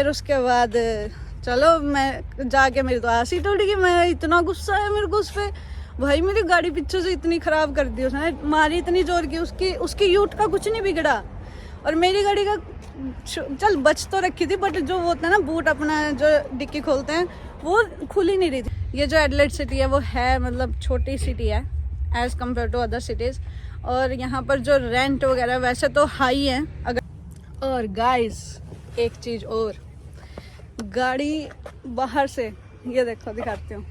फिर उसके बाद चलो मैं जाके मेरी तो आस ही टूट गई। मैं इतना गुस्सा है मेरे को उस पर, भाई मेरी गाड़ी पीछे से इतनी खराब कर दी उसने, मारी इतनी जोर की, उसकी यूट का कुछ नहीं बिगड़ा और मेरी गाड़ी का चल बच तो रखी थी, बट जो वो होता है ना बूट अपना जो डिक्की खोलते हैं वो खुल ही नहीं रही थी। ये जो एडिलेड सिटी है वो है मतलब छोटी सिटी है as compare to other cities, और यहाँ पर जो रेंट वगैरह वैसे तो हाई है अगर। और गाइस एक चीज़ और, गाड़ी बाहर से ये देखो दिखाती हूँ।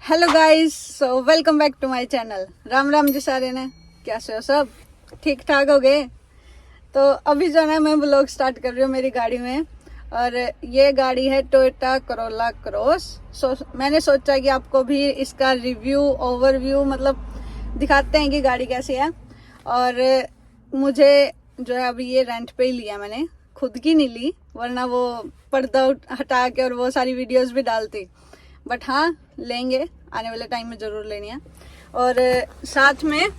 Hello guys, so welcome back to my channel. Ram Ram ji सारे ने, कैसे हो सब? ठीक ठाक हो गए? तो अभी जो है मैं ब्लॉग स्टार्ट कर रही हूँ मेरी गाड़ी में, और ये गाड़ी है टोयोटा करोला क्रॉस। मैंने सोचा कि आपको भी इसका रिव्यू ओवरव्यू मतलब दिखाते हैं कि गाड़ी कैसी है। और मुझे जो है अभी ये रेंट पे ही लिया, मैंने खुद की नहीं ली, वरना वो पर्दा हटा के और वो सारी वीडियोस भी डालती, बट हाँ लेंगे, आने वाले टाइम में ज़रूर लेनी है। और साथ में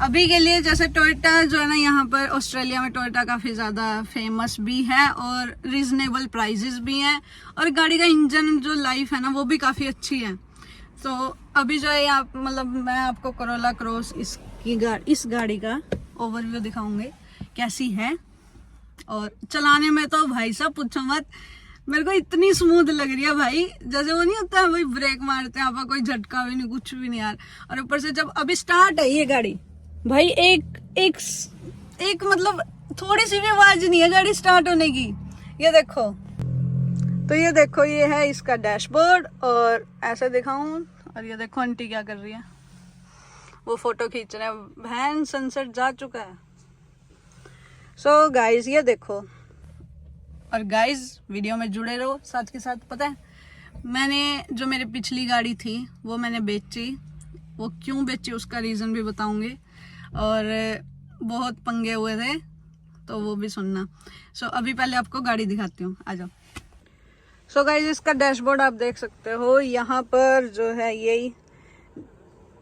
अभी के लिए जैसे टोयोटा जो है ना, यहाँ पर ऑस्ट्रेलिया में टोयोटा काफ़ी ज़्यादा फेमस भी है और रिजनेबल प्राइजेस भी हैं, और गाड़ी का इंजन जो लाइफ है ना वो भी काफ़ी अच्छी है। तो अभी जो है आप मतलब मैं आपको करोला क्रॉस इस गाड़ी का ओवरव्यू दिखाऊंगी कैसी है। और चलाने में तो भाई साहब पूछो मत, मेरे को इतनी स्मूथ लग रही है भाई, जैसे वो नहीं होता है भाई ब्रेक मारते हैं आप, कोई झटका भी नहीं, कुछ भी नहीं यार। और ऊपर से जब अभी स्टार्ट है ये गाड़ी भाई, एक मतलब थोड़ी सी भी आवाज नहीं है गाड़ी स्टार्ट होने की। ये देखो, तो ये देखो ये है इसका डैशबोर्ड, और ऐसे दिखाऊं, और ये देखो आंटी क्या कर रही है, वो फोटो खींच रहे हैं। वैन सनसेट जा चुका है। सो गाइज ये देखो, और गाइज वीडियो में जुड़े रहो साथ के साथ। पता है मैंने जो मेरी पिछली गाड़ी थी वो मैंने बेची, वो क्यों बेची उसका रीज़न भी बताऊंगी, और बहुत पंगे हुए थे तो वो भी सुनना। सो अभी पहले आपको गाड़ी दिखाती हूँ, आ जाओ। सो गाइज इसका डैशबोर्ड आप देख सकते हो, यहाँ पर जो है यही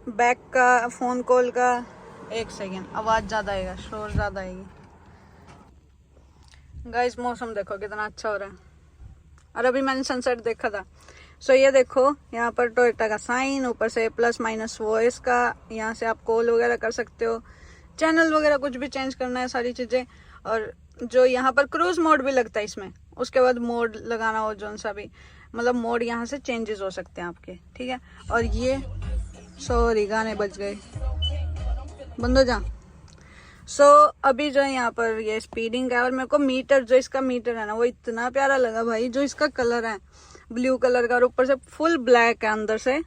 बैक का फ़ोन कॉल का। एक सेकेंड, आवाज़ ज़्यादा आएगा, शोर ज़्यादा आएगी। गाइस मौसम देखो कितना अच्छा हो रहा है, और अभी मैंने सनसेट देखा था। सो ये देखो यहाँ पर टोयोटा का साइन, ऊपर से प्लस माइनस वॉइस का, यहाँ से आप कॉल वगैरह कर सकते हो, चैनल वगैरह कुछ भी चेंज करना है सारी चीज़ें। और जो यहाँ पर क्रूज मोड भी लगता है इसमें, उसके बाद मोड लगाना हो जौन सा भी, मतलब मोड यहाँ से चेंजेस हो सकते हैं आपके, ठीक है। और ये सॉरी गाने बज गए, बंद हो जा। सो अभी जो है यहाँ पर ये स्पीडिंग है, और मेरे को मीटर जो इसका मीटर है ना वो इतना प्यारा लगा भाई, जो इसका कलर है ब्लू कलर का, और ऊपर से फुल ब्लैक है अंदर से।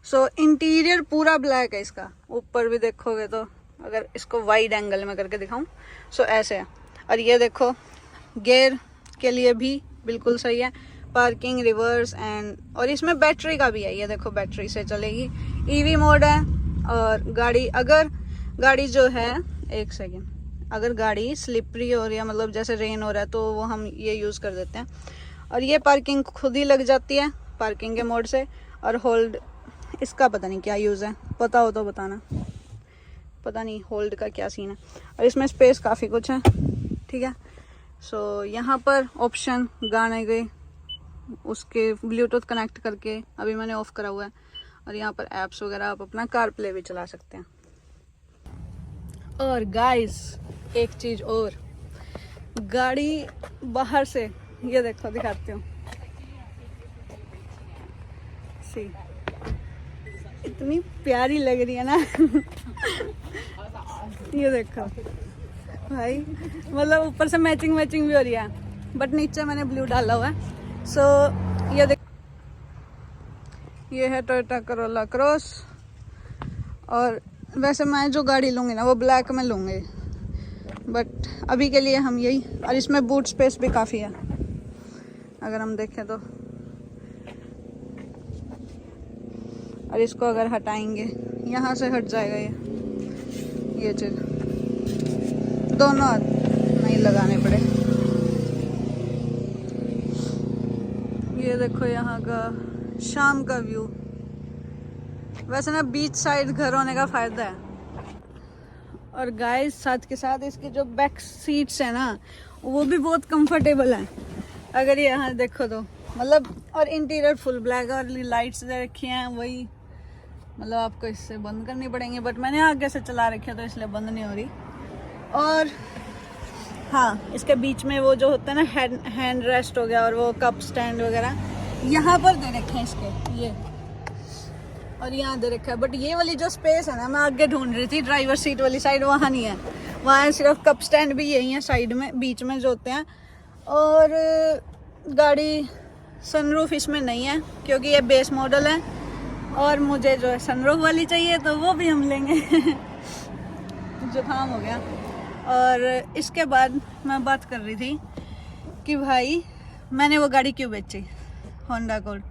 सो इंटीरियर पूरा ब्लैक है इसका, ऊपर भी देखोगे तो, अगर इसको वाइड एंगल में करके दिखाऊं सो ऐसे है। और ये देखो गियर के लिए भी बिल्कुल सही है, पार्किंग, रिवर्स एंड, और इसमें बैटरी का भी है, ये देखो बैटरी से चलेगी, ईवी मोड है। और अगर गाड़ी जो है, एक सेकेंड, अगर गाड़ी स्लिपरी हो रही है मतलब जैसे रेन हो रहा है तो वो हम ये यूज़ कर देते हैं। और ये पार्किंग खुद ही लग जाती है पार्किंग के मोड से। और होल्ड इसका पता नहीं क्या यूज़ है, पता हो तो बताना, पता नहीं होल्ड का क्या सीन है। और इसमें स्पेस काफ़ी कुछ है, ठीक है। सो यहाँ पर ऑप्शन गाने के उसके ब्लूटूथ कनेक्ट करके अभी मैंने ऑफ करा हुआ है, और यहाँ पर ऐप्स वगैरह आप अपना कार प्ले भी चला सकते हैं। और गाइस एक चीज और, गाड़ी बाहर से ये देखो दिखाती हूँ, सी इतनी प्यारी लग रही है ना ये देखो भाई, मतलब ऊपर से मैचिंग भी हो रही है, बट नीचे मैंने ब्लू डाला हुआ है। सो ये देख, ये है टोयोटा करोला क्रॉस, और वैसे मैं जो गाड़ी लूँगी ना वो ब्लैक में लूँगी, बट अभी के लिए हम यही, और इसमें बूट स्पेस भी काफ़ी है अगर हम देखें तो। और इसको अगर हटाएंगे यहाँ से हट जाएगा ये चीज़, दोनों हाथ नहीं लगाने पड़े। ये देखो यहाँ का शाम का व्यू। वैसे ना बीच साइड घर होने का फ़ायदा है। और गाइस साथ के साथ इसकी जो बैक सीट्स है ना वो भी बहुत कंफर्टेबल है अगर ये यहाँ देखो तो, मतलब। और इंटीरियर फुल ब्लैक और लाइट्स दे रखी हैं वही, मतलब आपको इससे बंद करनी पड़ेंगी, बट मैंने आगे से चला रखी है तो इसलिए बंद नहीं हो रही। और हाँ, इसके बीच में वो जो होता है ना हैंड रेस्ट हो गया और वो कप स्टैंड वगैरह यहाँ पर दे रखे हैं इसके, ये और यहाँ दे रखा है। बट ये वाली जो स्पेस है ना मैं आगे ढूंढ रही थी, ड्राइवर सीट वाली साइड, वहाँ नहीं है। वहाँ सिर्फ कप स्टैंड भी यही है साइड में, बीच में जो होते हैं। और गाड़ी सनरूफ इसमें नहीं है क्योंकि ये बेस मॉडल है और मुझे जो है सनरूफ वाली चाहिए तो वो भी हम लेंगे। जुकाम हो गया। और इसके बाद मैं बात कर रही थी कि भाई मैंने वो गाड़ी क्यों बेची, होंडा कोड।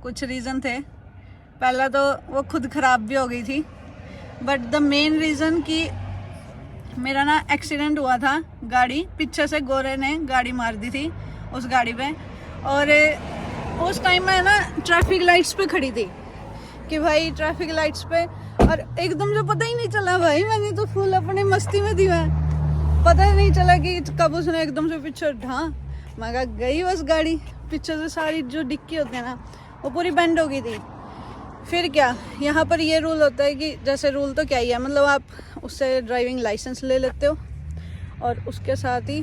कुछ रीज़न थे। पहला तो वो खुद ख़राब भी हो गई थी, बट द मेन रीज़न कि मेरा ना एक्सीडेंट हुआ था, गाड़ी पीछे से गोरे ने गाड़ी मार दी थी उस गाड़ी पे। और उस टाइम मैं ना ट्रैफिक लाइट्स पे खड़ी थी कि भाई ट्रैफिक लाइट्स पे, और एकदम से पता ही नहीं चला भाई, मैंने तो फुल अपनी मस्ती में थी, मैं पता ही नहीं चला कि कब उसने एकदम से पीछे मैं कहा गई बस गाड़ी। पीछे से सारी जो डिक्की होती है ना वो पूरी बेंड हो गई थी। फिर क्या, यहाँ पर ये रूल होता है कि जैसे रूल तो क्या ही है, मतलब आप उससे ड्राइविंग लाइसेंस ले लेते हो और उसके साथ ही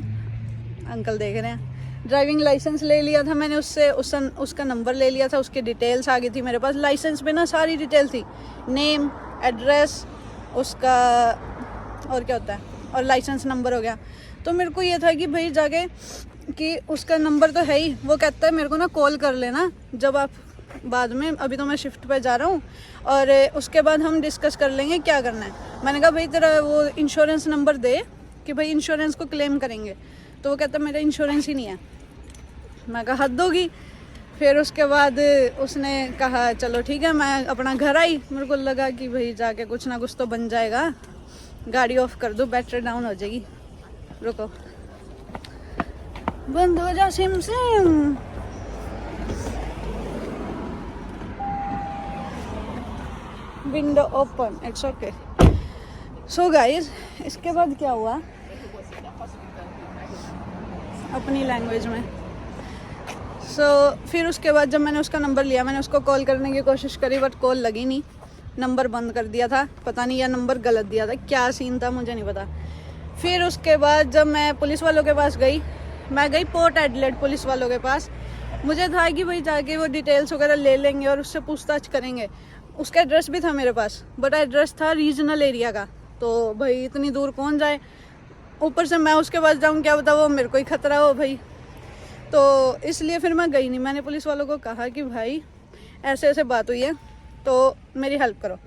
अंकल देख रहे हैं, ड्राइविंग लाइसेंस ले लिया था मैंने उससे, उसका नंबर ले लिया था, उसकी डिटेल्स आ गई थी मेरे पास। लाइसेंस पे ना सारी डिटेल थी, नेम, एड्रेस, उसका और क्या होता है, और लाइसेंस नंबर हो गया। तो मेरे को ये था कि भाई जाके कि उसका नंबर तो है ही, वो कहता है मेरे को ना कॉल कर लेना जब आप बाद में, अभी तो मैं शिफ्ट पे जा रहा हूँ और उसके बाद हम डिस्कस कर लेंगे क्या करना है। मैंने कहा भाई तेरा वो इंश्योरेंस नंबर दे कि भाई इंश्योरेंस को क्लेम करेंगे। तो वो कहता मेरा इंश्योरेंस ही नहीं है। मैं कहा हद होगी। फिर उसके बाद उसने कहा चलो ठीक है, मैं अपना घर आई। मेरे को लगा कि भाई जाके कुछ ना कुछ तो बन जाएगा, गाड़ी ऑफ कर दो, बैटरी डाउन हो जाएगी। रुको, बंद हो जा SIM SIM. Window open, it's okay. So guys, इसके बाद क्या हुआ अपनी लैंग्वेज में। फिर उसके बाद जब मैंने उसका नंबर लिया, मैंने उसको कॉल करने की कोशिश करी बट कॉल लगी नहीं, नंबर बंद कर दिया था। पता नहीं या नंबर गलत दिया था, क्या सीन था मुझे नहीं पता। फिर उसके बाद जब मैं पुलिस वालों के पास गई, मैं गई पोर्ट एडलेड पुलिस वालों के पास। मुझे था कि भाई जाके वो डिटेल्स वगैरह ले लेंगे और उससे पूछताछ करेंगे। उसका एड्रेस भी था मेरे पास, बट एड्रेस था रीजनल एरिया का, तो भाई इतनी दूर कौन जाए, ऊपर से मैं उसके पास जाऊँ क्या बता वो मेरे को ही खतरा हो भाई। तो इसलिए फिर मैं गई नहीं। मैंने पुलिस वालों को कहा कि भाई ऐसे ऐसे बात हुई है तो मेरी हेल्प करो,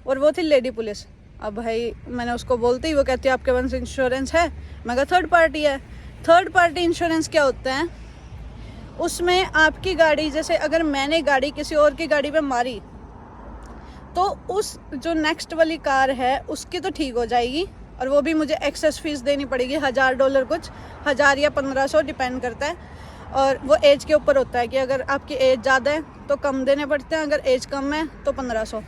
और वो थी लेडी पुलिस। अब भाई मैंने उसको बोलते ही वो कहती है आपके पास इंश्योरेंस है। मैं कहा थर्ड पार्टी है। थर्ड पार्टी इंश्योरेंस क्या होता है, उसमें आपकी गाड़ी, जैसे अगर मैंने गाड़ी किसी और की गाड़ी पे मारी तो उस जो नेक्स्ट वाली कार है उसकी तो ठीक हो जाएगी, और वो भी मुझे एक्सेस फीस देनी पड़ेगी $1000, कुछ 1000 या 1500 डिपेंड करता है। और वो एज के ऊपर होता है कि अगर आपकी एज ज़्यादा है तो कम देने पड़ते हैं, अगर एज कम है तो 1500।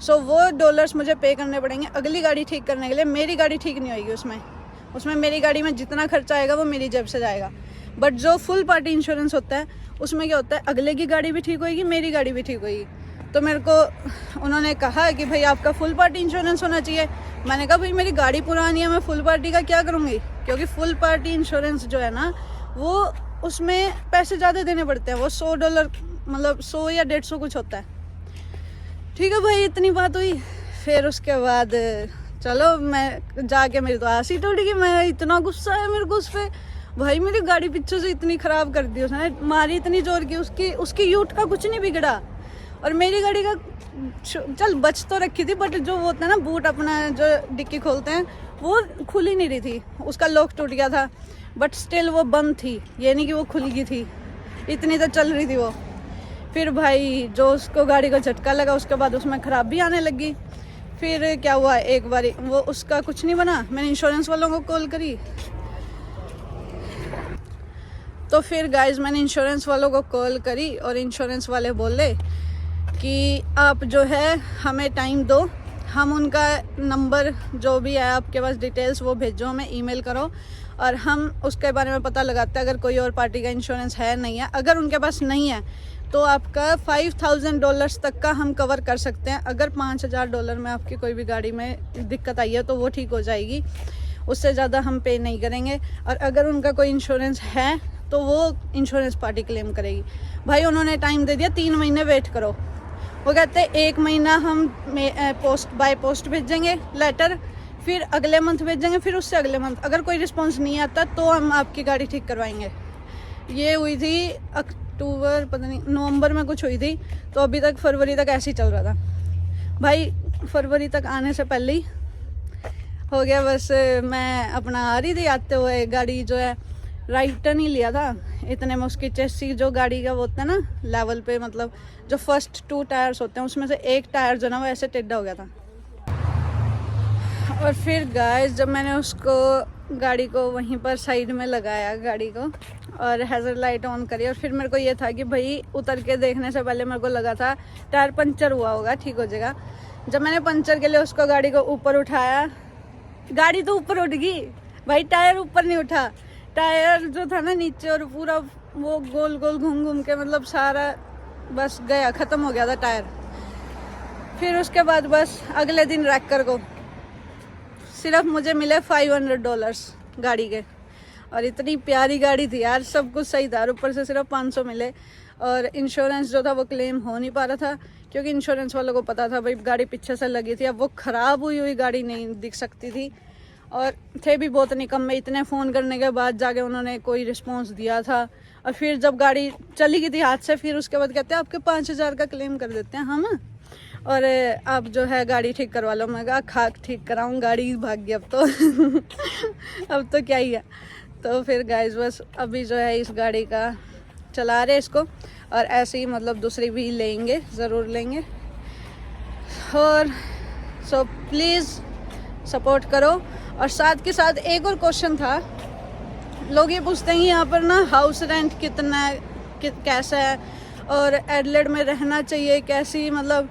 सो वो डॉलर्स मुझे पे करने पड़ेंगे अगली गाड़ी ठीक करने के लिए। मेरी गाड़ी ठीक नहीं होगी उसमें मेरी गाड़ी में जितना खर्चा आएगा वो मेरी जेब से जाएगा। बट जो फुल पार्टी इंश्योरेंस होता है उसमें क्या होता है, अगले की गाड़ी भी ठीक होगी, मेरी गाड़ी भी ठीक होगी। तो मेरे को उन्होंने कहा कि भाई आपका फुल पार्टी इंश्योरेंस होना चाहिए। मैंने कहा भाई मेरी गाड़ी पुरानी है, मैं फुल पार्टी का क्या करूँगी, क्योंकि फुल पार्टी इंश्योरेंस जो है ना वो उसमें पैसे ज़्यादा देने पड़ते हैं, वो $100 मतलब 100 या 150 कुछ होता है। ठीक है भाई, इतनी बात हुई। फिर उसके बाद चलो मैं जाके, मेरी तो आस ही टूट गई। मैं इतना गुस्सा है मेरे को उस पर, भाई मेरी गाड़ी पीछे से इतनी ख़राब कर दी उसने, मारी इतनी जोर की, उसकी यूट का कुछ नहीं बिगड़ा। और मेरी गाड़ी का चल बच तो रखी थी, बट जो वो होता है ना बूट अपना जो डिक्की खोलते हैं वो खुल ही नहीं रही थी, उसका लॉक टूट गया था, बट स्टिल वो बंद थी, ये नहीं कि वो खुल गई थी, इतनी तो चल रही थी वो। फिर भाई जो उसको गाड़ी को झटका लगा उसके बाद उसमें खराबी आने लगी। फिर क्या हुआ, एक बार वो उसका कुछ नहीं बना, मैंने इंश्योरेंस वालों को कॉल करी। तो फिर गाइज मैंने इंश्योरेंस वालों को कॉल करी और इंश्योरेंस वाले बोले कि आप जो है हमें टाइम दो, हम उनका नंबर जो भी है आपके पास डिटेल्स वो भेजो, हमें ईमेल करो और हम उसके बारे में पता लगाते हैं अगर कोई और पार्टी का इंश्योरेंस है नहीं है। अगर उनके पास नहीं है तो आपका $5,000 तक का हम कवर कर सकते हैं। अगर $5,000 में आपकी कोई भी गाड़ी में दिक्कत आई है तो वो ठीक हो जाएगी, उससे ज़्यादा हम पे नहीं करेंगे। और अगर उनका कोई इंश्योरेंस है तो वो इंश्योरेंस पार्टी क्लेम करेगी। भाई उन्होंने टाइम दे दिया 3 महीने वेट करो। वो कहते हैं 1 महीना हम बाय पोस्ट भेजेंगे लेटर, फिर अगले मंथ भेजेंगे, फिर उससे अगले मंथ अगर कोई रिस्पांस नहीं आता तो हम आपकी गाड़ी ठीक करवाएंगे। ये हुई थी अक्टूबर, पता नहीं नवंबर में कुछ हुई थी, तो अभी तक फरवरी तक ऐसे ही चल रहा था। भाई फरवरी तक आने से पहले ही हो गया, बस मैं अपना आ रही थी आते हुए, गाड़ी जो है राइट टर्न ही लिया था, इतने में उसकी चेसी जो गाड़ी का वो होता है ना लेवल पे, मतलब जो फर्स्ट 2 टायर्स होते हैं उसमें से एक टायर जो ना वो ऐसे टेढ़ा हो गया था। और फिर गाइस जब मैंने उसको गाड़ी को वहीं पर साइड में लगाया गाड़ी को और हैज़र्ड लाइट ऑन करी, और फिर मेरे को ये था कि भाई उतर के देखने से पहले मेरे को लगा था टायर पंचर हुआ होगा, ठीक हो जाएगा। जब मैंने पंचर के लिए उसको गाड़ी को ऊपर उठाया, गाड़ी तो ऊपर उठ गई भाई, टायर ऊपर नहीं उठा। टायर जो था ना नीचे, और पूरा वो गोल गोल घूम घूम के मतलब सारा बस गया, ख़त्म हो गया था टायर। फिर उसके बाद बस अगले दिन रैकर को सिर्फ मुझे मिले $500 गाड़ी के, और इतनी प्यारी गाड़ी थी यार, सब कुछ सही था, ऊपर से सिर्फ 500 मिले। और इंश्योरेंस जो था वो क्लेम हो नहीं पा रहा था क्योंकि इंश्योरेंस वालों को पता था भाई गाड़ी पीछे से लगी थी, अब वो ख़राब हुई गाड़ी नहीं दिख सकती थी, और थे भी बहुत निकम्मे। इतने फ़ोन करने के बाद जाके उन्होंने कोई रिस्पॉन्स दिया था। और फिर जब गाड़ी चली गई थी हाथ से, फिर उसके बाद कहते हैं आपके 5,000 का क्लेम कर देते हैं हम, और आप जो है गाड़ी ठीक करवा लो। मैं कहा खाक ठीक कराऊँ, गाड़ी भाग गई अब तो अब तो क्या ही है। तो फिर गाइस बस अभी जो है इस गाड़ी का चला रहे इसको, और ऐसे ही मतलब दूसरी भी लेंगे, ज़रूर लेंगे। और सो प्लीज़ सपोर्ट करो। और साथ के साथ एक और क्वेश्चन था, लोग ये पूछते हैं यहाँ पर ना हाउस रेंट कितना है, कैसा है, और एडलेड में रहना चाहिए कैसी, मतलब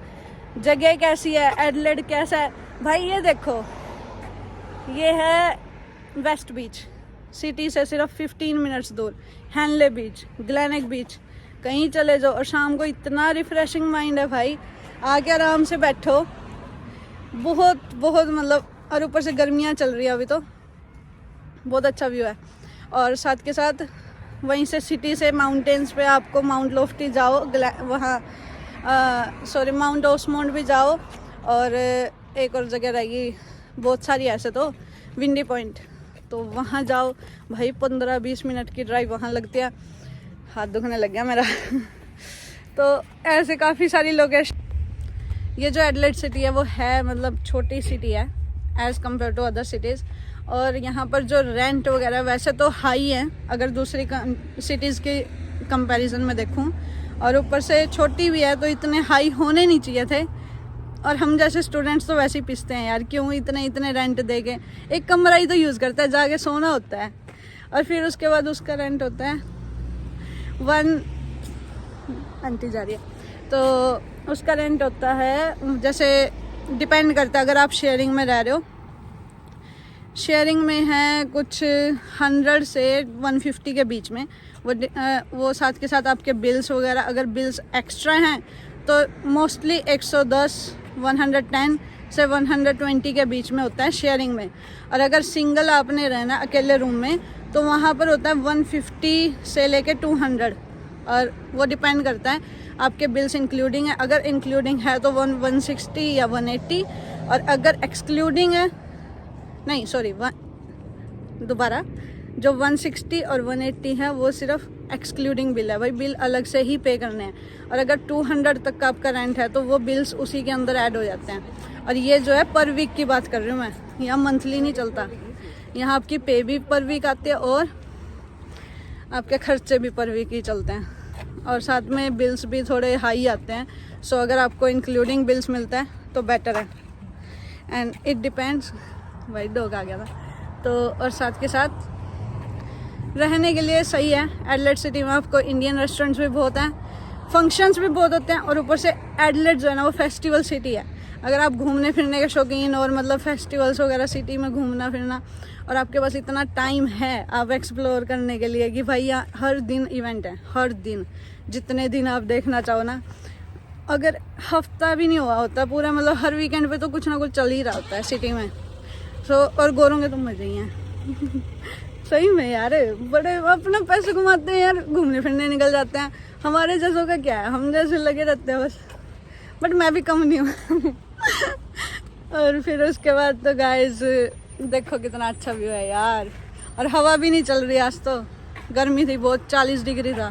जगह कैसी है, एडलेड कैसा है। भाई ये देखो, ये है वेस्ट बीच, सिटी से सिर्फ 15 मिनट्स दूर, हैनले बीच, ग्लेनेक बीच, कहीं चले जाओ और शाम को इतना रिफ्रेशिंग माइंड है भाई, आके आराम से बैठो, बहुत बहुत मतलब। और ऊपर से गर्मियाँ चल रही है अभी, तो बहुत अच्छा व्यू है। और साथ के साथ वहीं से सिटी से माउंटेन्स पे आपको माउंट लोफ्टी जाओ, वहाँ सॉरी माउंट ओसमोंड भी जाओ, और एक और जगह रहेगी बहुत सारी ऐसे तो, विंडी पॉइंट, तो वहाँ जाओ भाई। 15-20 मिनट की ड्राइव वहाँ लगती है। हाथ दुखने लग गया मेरा तो ऐसे काफ़ी सारी लोकेशन। ये जो एडलेड सिटी है वो है मतलब छोटी सिटी है as compare to other cities, और यहाँ पर जो रेंट वगैरह वैसे तो हाई है अगर दूसरी सिटीज़ के कंपैरिजन में देखूँ, और ऊपर से छोटी भी है तो इतने हाई होने नहीं चाहिए थे। और हम जैसे स्टूडेंट्स तो वैसे ही पिसते हैं यार, क्यों इतने रेंट दे के, एक कमरा ही तो यूज़ करता है, जाके सोना होता है। और फिर उसके बाद उसका रेंट होता है आंटी जा रही है, तो उसका रेंट होता है, जैसे डिपेंड करता है अगर आप शेयरिंग में रह रहे हो, शेयरिंग में है कुछ 100 से 150 के बीच में। वो साथ के साथ आपके बिल्स वगैरह, अगर बिल्स एक्स्ट्रा हैं तो मोस्टली 110, 110 से 120 के बीच में होता है शेयरिंग में। और अगर सिंगल आपने रहना अकेले रूम में तो वहाँ पर होता है 150 से लेके 200, और वो डिपेंड करता है आपके बिल्स इंक्लूडिंग है। अगर इंक्लूडिंग है तो 160 या 180, और अगर एक्सक्लूडिंग है, नहीं सॉरी दोबारा, जो 160 और 180 है वो सिर्फ एक्सक्लूडिंग बिल है भाई, बिल अलग से ही पे करने हैं। और अगर 200 तक का आपका रेंट है तो वो बिल्स उसी के अंदर ऐड हो जाते हैं। और ये जो है पर वीक की बात कर रही हूँ मैं, यहाँ मंथली नहीं चलता। यहाँ आपकी पे भी पर वीक आती है और आपके खर्चे भी पर वीक ही चलते हैं, और साथ में बिल्स भी थोड़े हाई आते हैं। सो अगर आपको इंक्लूडिंग बिल्स मिलता है तो बेटर है। एंड इट डिपेंड्स, भाई डॉग आ गया था तो। और साथ के साथ रहने के लिए सही है। एडिलेड सिटी में आपको इंडियन रेस्टोरेंट्स भी बहुत हैं, फंक्शंस भी बहुत होते हैं, और ऊपर से एडिलेड जो है ना वो फेस्टिवल सिटी है। अगर आप घूमने फिरने के शौकीन और मतलब फेस्टिवल्स वगैरह सिटी में घूमना फिरना, और आपके पास इतना टाइम है आप एक्सप्लोर करने के लिए कि भाई यहाँ हर दिन इवेंट है, हर दिन जितने दिन आप देखना चाहो ना। अगर हफ्ता भी नहीं हुआ होता पूरा, मतलब हर वीकेंड पे तो कुछ ना कुछ चल ही रहा होता है सिटी में। सो और गोरों के तो मजे ही हैं सही में यार, बड़े अपना पैसे घुमाते हैं यार, घूमने फिरने निकल जाते हैं। हमारे जैसों का क्या है, हम जैसे लगे रहते हैं बस, बट मैं भी कम नहीं हूँ और फिर उसके बाद तो गाइस देखो कितना अच्छा व्यू है यार, और हवा भी नहीं चल रही आज तो, गर्मी थी बहुत, 40 डिग्री था।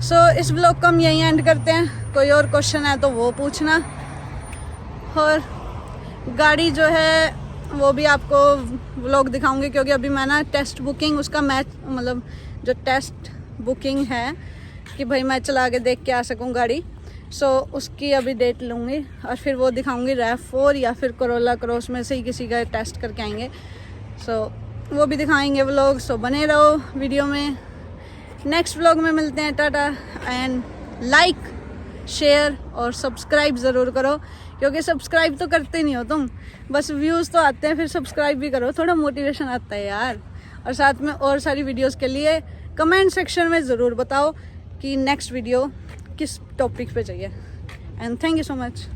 सो इस ब्लॉग को हम यहीं एंड करते हैं। कोई और क्वेश्चन है तो वो पूछना, और गाड़ी जो है वो भी आपको व्लॉग दिखाऊंगी, क्योंकि अभी मैं ना टेस्ट बुकिंग उसका मैच, मतलब जो टेस्ट बुकिंग है कि भाई मैं चला के देख के आ सकूं गाड़ी, सो उसकी अभी डेट लूँगी और फिर वो दिखाऊंगी। RAV4 या फिर Corolla Cross में से ही किसी का टेस्ट करके आएंगे, सो वो भी दिखाएंगे व्लॉग। सो बने रहो वीडियो में, नेक्स्ट व्लॉग में मिलते हैं। टाटा, एंड लाइक शेयर और सब्सक्राइब ज़रूर करो, क्योंकि सब्सक्राइब तो करते नहीं हो तुम, बस व्यूज़ तो आते हैं, फिर सब्सक्राइब भी करो, थोड़ा मोटिवेशन आता है यार। और साथ में और सारी वीडियोस के लिए कमेंट सेक्शन में ज़रूर बताओ कि नेक्स्ट वीडियो किस टॉपिक पे चाहिए। And thank you so much.